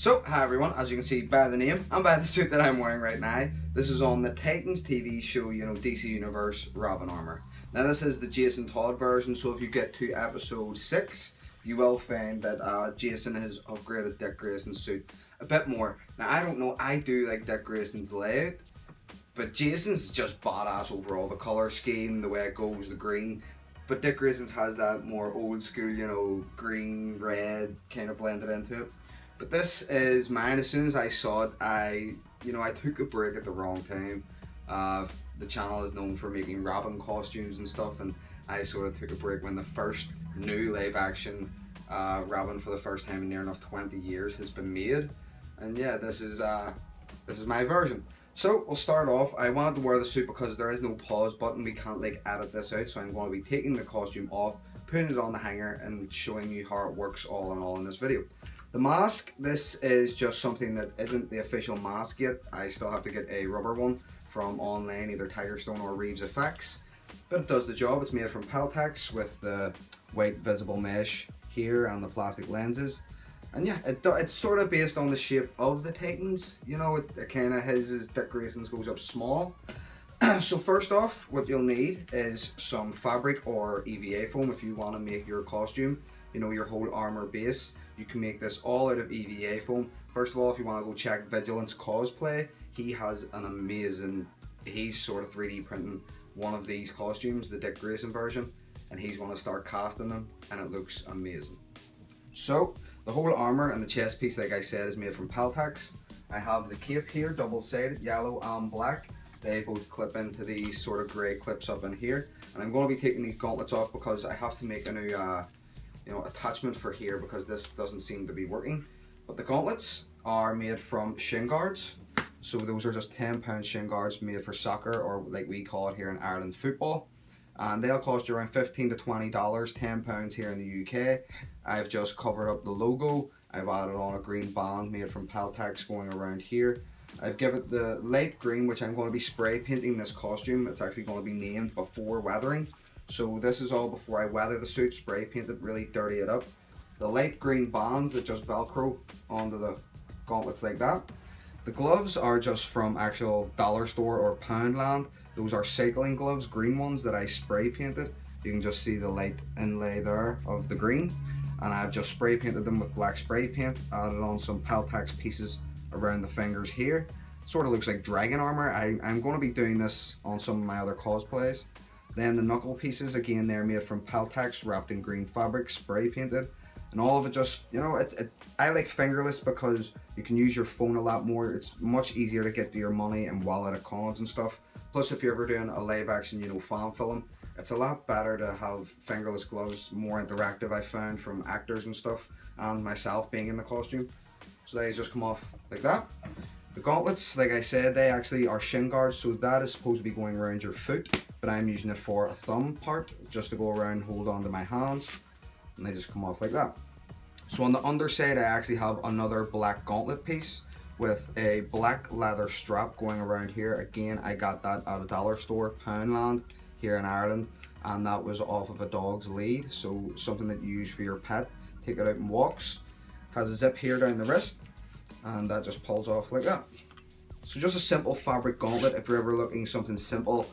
So, hi everyone, as you can see by the name and by the suit that I'm wearing right now, this is on the Titans TV show, DC Universe Robin armor. Now this is the Jason Todd version, so if you get to episode 6, you will find that Jason has upgraded Dick Grayson's suit a bit more. Now I don't know, I do like Dick Grayson's layout, but Jason's just badass overall. The colour scheme, the way it goes, the green. But Dick Grayson's has that more old school, green, red kind of blended into it. But this is mine. As soon as I saw it, I took a break at the wrong time. The channel is known for making Robin costumes and stuff, and I sort of took a break when the first new live action Robin for the first time in near enough 20 years has been made. And yeah, this is my version. So we'll start off. I wanted to wear the suit because there is no pause button. We can't edit this out, so I'm going to be taking the costume off, putting it on the hanger, and showing you how it works all in all in this video. The mask, this is just something that isn't the official mask yet. I still have to get a rubber one from online, either Tigerstone or Reeves Effects. But it does the job. It's made from Peltex with the white visible mesh here and the plastic lenses. And yeah, it's sort of based on the shape of the Titans. It kind of his Dick Grayson's goes up small. So first off, what you'll need is some fabric or EVA foam if you want to make your costume, your whole armor base. You can make this all out of EVA foam. First of all, if you want to go check Vigilance Cosplay, he has an amazing, he's sort of 3D printing one of these costumes, the Dick Grayson version, and he's going to start casting them, and it looks amazing. So, the whole armor and the chest piece, like I said, is made from Peltex. I have the cape here, double-sided, yellow and black. They both clip into these sort of grey clips up in here. And I'm going to be taking these gauntlets off because I have to make a new attachment for here because this doesn't seem to be working. But the gauntlets are made from shin guards. So those are just £10 shin guards made for soccer, or like we call it here in Ireland, football. And they'll cost you around $15 to $20, £10 here in the UK. I've just covered up the logo. I've added on a green band made from Peltex going around here. I've given it the light green, which I'm going to be spray painting this costume. It's actually going to be named before weathering. So this is all before I weather the suit, spray paint it, really dirty it up. The light green bands that just velcro onto the gauntlets like that. The gloves are just from actual dollar store or Poundland. Those are cycling gloves, green ones that I spray painted. You can just see the light inlay there of the green. And I've just spray painted them with black spray paint, added on some Peltex pieces around the fingers here. Sort of looks like dragon armor. I'm going to be doing this on some of my other cosplays. Then the knuckle pieces, again, they're made from Peltex, wrapped in green fabric, spray painted. And all of it just, I like fingerless because you can use your phone a lot more. It's much easier to get to your money and wallet at cons and stuff. Plus, if you're ever doing a live action, fan film, it's a lot better to have fingerless gloves, more interactive, I found, from actors and stuff, and myself being in the costume. So they just come off like that. The gauntlets, like I said, they actually are shin guards, so that is supposed to be going around your foot, but I'm using it for a thumb part, just to go around and hold on to my hands, and they just come off like that. So on the underside, I actually have another black gauntlet piece with a black leather strap going around here. Again, I got that at a dollar store, Poundland, here in Ireland, and that was off of a dog's lead, so something that you use for your pet, take it out and walks. Has a zip here down the wrist, and that just pulls off like that. So just a simple fabric gauntlet. If you're ever looking something simple,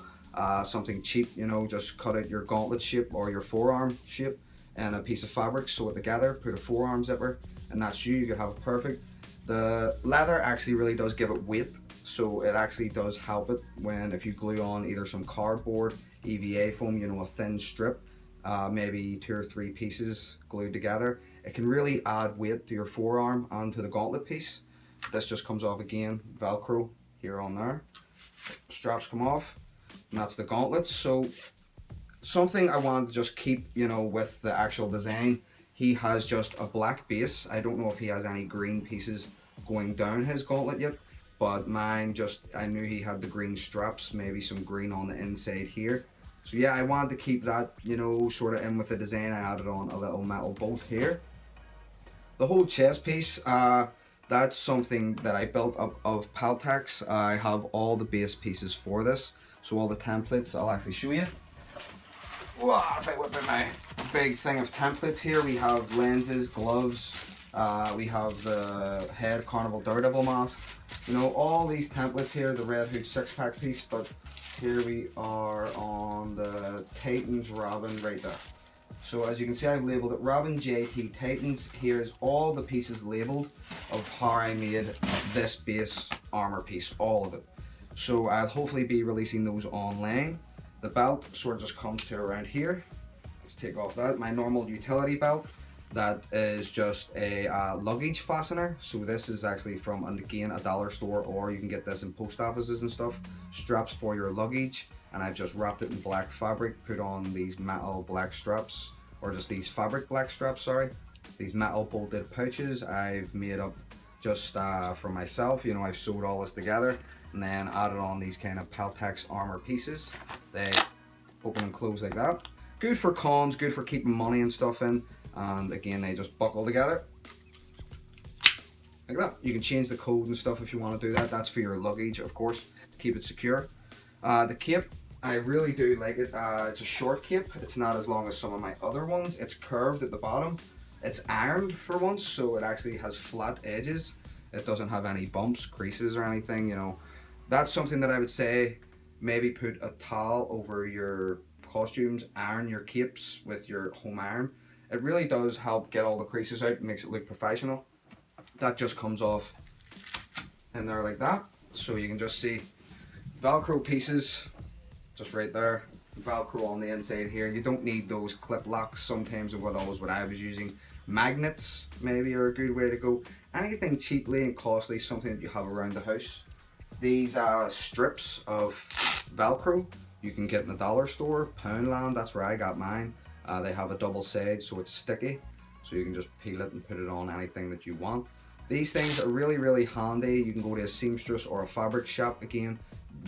something cheap, just cut out your gauntlet shape or your forearm shape and a piece of fabric, sew it together, put a forearm zipper, and that's you could have it perfect. The leather actually really does give it weight, so it actually does help it when if you glue on either some cardboard, EVA foam, a thin strip, maybe 2 or 3 pieces glued together, it can really add weight to your forearm and to the gauntlet piece. This just comes off again, Velcro here on there. Straps come off, and that's the gauntlets. So something I wanted to just keep, with the actual design, he has just a black base. I don't know if he has any green pieces going down his gauntlet yet, but mine I knew he had the green straps, maybe some green on the inside here. So yeah, I wanted to keep that, sort of in with the design. I added on a little metal bolt here. The whole chest piece, that's something that I built up of Peltex. I have all the base pieces for this. So all the templates, I'll actually show you. Wow, if I whip out my big thing of templates here, we have lenses, gloves, We have the head Carnival Daredevil mask. You know, all these templates here, the Red Hood 6-pack piece, but here we are on the Titans Robin right there. So as you can see, I've labeled it Robin JT Titans. Here's all the pieces labeled of how I made this base armor piece, all of it. So I'll hopefully be releasing those online. The belt sort of just comes to around here. Let's take off that. My normal utility belt. That is just a luggage fastener. So this is actually from, again, a dollar store, or you can get this in post offices and stuff. Straps for your luggage, and I've just wrapped it in black fabric, put on these metal black straps, or just these fabric black straps, sorry. These metal bolted pouches I've made up just for myself. You know, I've sewed all this together and then added on these kind of Peltex armor pieces. They open and close like that. Good for cons, good for keeping money and stuff in. And again, they just buckle together like that. You can change the code and stuff if you want to do that. That's for your luggage, of course, to keep it secure. The cape, I really do like it. It's a short cape. It's not as long as some of my other ones. It's curved at the bottom. It's ironed for once, so it actually has flat edges. It doesn't have any bumps, creases, or anything. You know, that's something that I would say. Maybe put a towel over your costumes, iron your capes with your home iron. It really does help get all the creases out, makes it look professional. That just comes off in there like that. So you can just see Velcro pieces, just right there. Velcro on the inside here. You don't need those clip locks sometimes, or what I was using. Magnets maybe are a good way to go. Anything cheaply and costly, something that you have around the house. These strips of Velcro you can get in the dollar store, Poundland, that's where I got mine. They have a double side, so it's sticky, so you can just peel it and put it on anything that you want. These things are really, really handy. You can go to a seamstress or a fabric shop. Again,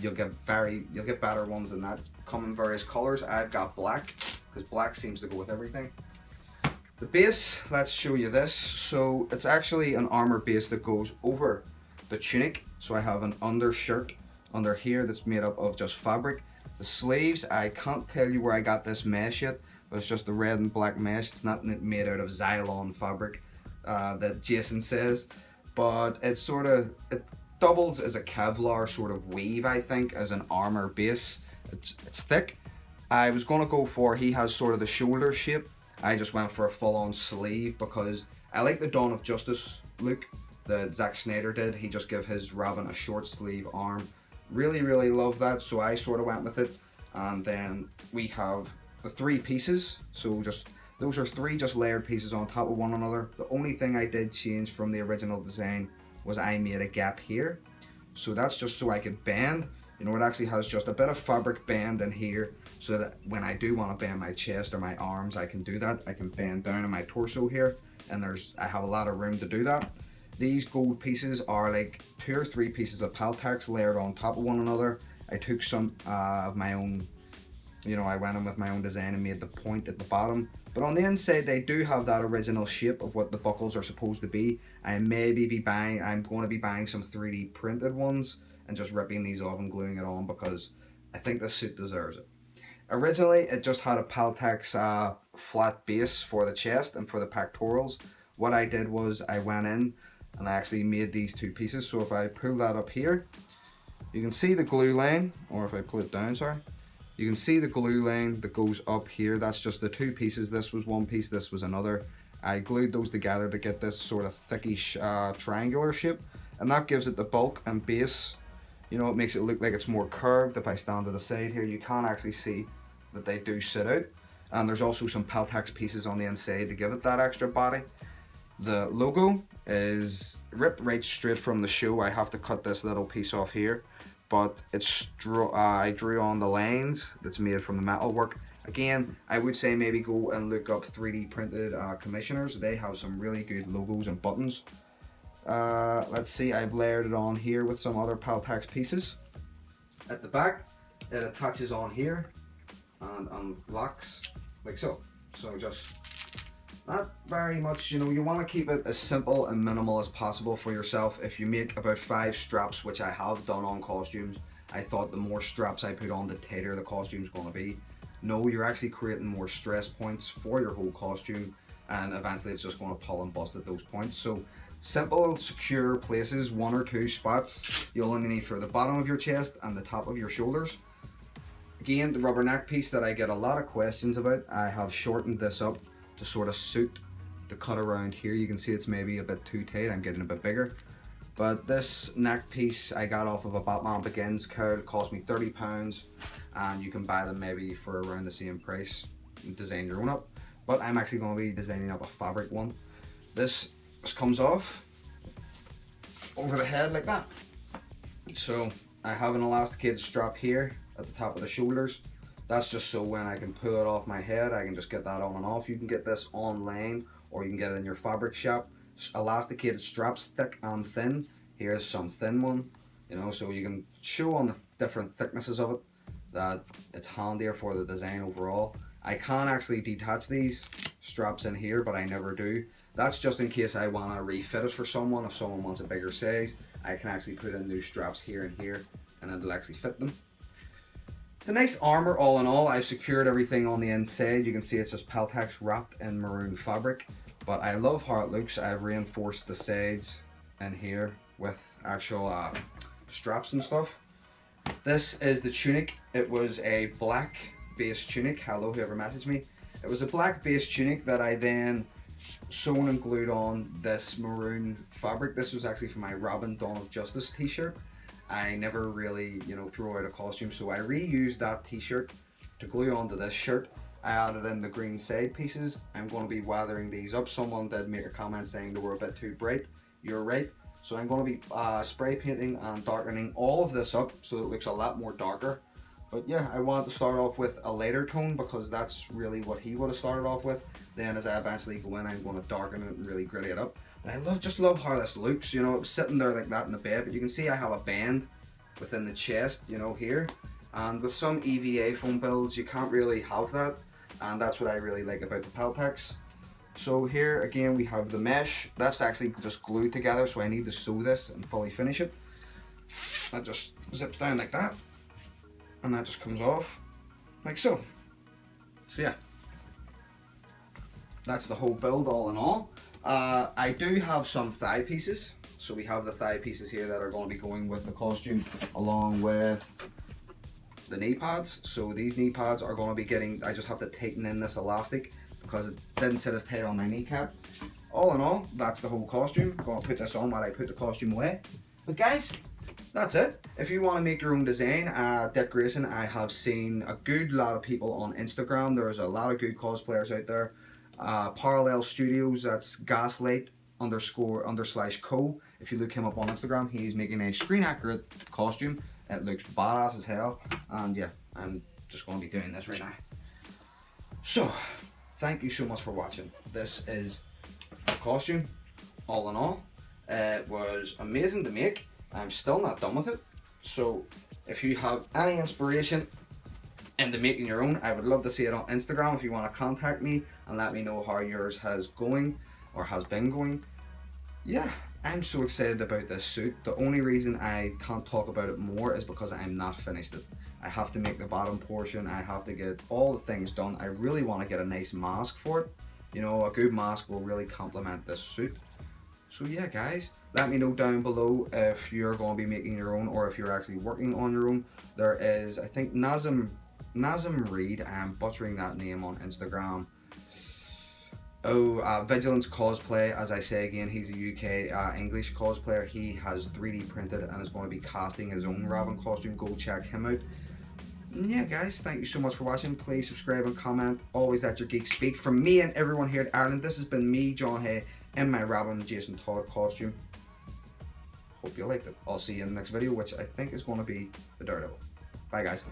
you'll get better ones than that. Come in various colors. I've got black, because black seems to go with everything. The base, let's show you this. So it's actually an armor base that goes over the tunic. So I have an undershirt under here that's made up of just fabric. The sleeves, I can't tell you where I got this mesh yet. But it's just the red and black mesh. It's not made out of Zylon fabric that Jason says, but it doubles as a Kevlar sort of weave, I think, as an armor base. It's thick. I was gonna go for, he has sort of the shoulder shape. I just went for a full-on sleeve because I like the Dawn of Justice look that Zack Snyder did. He just gave his Robin a short sleeve arm. Really, really love that, so I sort of went with it. And then we have the 3 pieces, so just those are 3 just layered pieces on top of one another. The only thing I did change from the original design was I made a gap here, so that's just so I could bend. You know, it actually has just a bit of fabric bend in here, so that when I do want to bend my chest or my arms, I can do that. I can bend down in my torso here, and I have a lot of room to do that. These gold pieces are like 2 or 3 pieces of Peltex layered on top of one another. I took some of my own, you know, I went in with my own design and made the point at the bottom. But on the inside, they do have that original shape of what the buckles are supposed to be. I'm going to be buying some 3D printed ones and just ripping these off and gluing it on because I think this suit deserves it. Originally, it just had a Peltex flat base for the chest and for the pectorals. What I did was I went in and I actually made these 2 pieces. So if I pull that up here, you can see the glue line, or if I pull it down, sorry. You can see the glue line that goes up here. That's just the 2 pieces. This was one piece, this was another. I glued those together to get this sort of thickish triangular shape, and that gives it the bulk and base. You know, it makes it look like it's more curved. If I stand to the side here, you can actually see that they do sit out. And there's also some Peltex pieces on the inside to give it that extra body. The logo is ripped right straight from the show. I have to cut this little piece off here, but I drew on the lines that's made from the metal work. Again, I would say maybe go and look up 3D printed commissioners. They have some really good logos and buttons. Let's see, I've layered it on here with some other Peltex pieces. At the back, it attaches on here and unlocks like so. So just not very much, you know, you want to keep it as simple and minimal as possible for yourself. If you make about 5 straps, which I have done on costumes, I thought the more straps I put on, the tighter the costume's going to be. No, you're actually creating more stress points for your whole costume, and eventually it's just going to pull and bust at those points. So simple, secure places, 1 or 2 spots you'll only need for the bottom of your chest and the top of your shoulders. Again, the rubber neck piece that I get a lot of questions about, I have shortened this up to sort of suit the cut around here. You can see it's maybe a bit too tight, I'm getting a bit bigger. But this neck piece I got off of a Batman Begins card. It cost me £30, and you can buy them maybe for around the same price and design your own up. But I'm actually going to be designing up a fabric one. This comes off over the head like that. So I have an elasticated strap here at the top of the shoulders. That's just so when I can pull it off my head, I can just get that on and off. You can get this online, or you can get it in your fabric shop. Elasticated straps, thick and thin. Here's some thin one, you know, so you can show on the different thicknesses of it that it's handier for the design overall. I can actually detach these straps in here, but I never do. That's just in case I want to refit it for someone. If someone wants a bigger size, I can actually put in new straps here and here, and it'll actually fit them. It's a nice armor all in all. I've secured everything on the inside. You can see it's just Peltex wrapped in maroon fabric. But I love how it looks. I've reinforced the sides in here with actual straps and stuff. This is the tunic. It was a black base tunic. Hello, whoever messaged me. It was a black base tunic that I then sewn and glued on this maroon fabric. This was actually for my Robin Dawn of Justice t-shirt. I never really, you know, threw out a costume, so I reused that t-shirt to glue onto this shirt. I added in the green side pieces. I'm going to be weathering these up. Someone did make a comment saying they were a bit too bright. You're right. So I'm going to be spray painting and darkening all of this up so it looks a lot more darker. But yeah, I wanted to start off with a lighter tone because that's really what he would have started off with. Then as I eventually go in, I'm going to darken it and really gritty it up. And I just love how this looks. You know, it was sitting there like that in the bed, but you can see I have a band within the chest, you know, here. And with some EVA foam builds, you can't really have that. And that's what I really like about the Peltex. So here again we have the mesh. That's actually just glued together, so I need to sew this and fully finish it. That just zips down like that, and that just comes off like so. So yeah, that's the whole build all in all. I do have some thigh pieces. So we have the thigh pieces here that are going to be going with the costume along with the knee pads. So these knee pads are going to be getting, I just have to tighten in this elastic because it didn't sit as tight on my kneecap. All in all, that's the whole costume. I'm going to put this on while I put the costume away. But guys, that's it. If you want to make your own design, decoration, I have seen a good lot of people on Instagram. There's a lot of good cosplayers out there. Parallel Studios, that's Gaslight _/ co. If you look him up on Instagram, he's making a screen accurate costume. It looks badass as hell, and yeah, I'm just going to be doing this right now. So, thank you so much for watching. This is a costume, all in all. It was amazing to make. I'm still not done with it. So, if you have any inspiration into making your own, I would love to see it on Instagram if you want to contact me and let me know how yours has going or has been going. Yeah, I'm so excited about this suit. The only reason I can't talk about it more is because I'm not finished it. I have to make the bottom portion. I have to get all the things done. I really want to get a nice mask for it. You know, a good mask will really complement this suit. So yeah, guys, let me know down below if you're going to be making your own or if you're actually working on your own. There is, I think, Nazim Reed. I'm butchering that name on Instagram. Vigilance Cosplay, as I say again, he's a UK English cosplayer. He has 3D printed and is going to be casting his own Robin costume. Go check him out. And yeah, guys, thank you so much for watching. Please subscribe and comment. Always let your geek speak. From me and everyone here at Ireland, this has been me, John Hay, in my Robin Jason Todd costume. Hope you liked it. I'll see you in the next video, which I think is going to be the Daredevil. Bye, guys.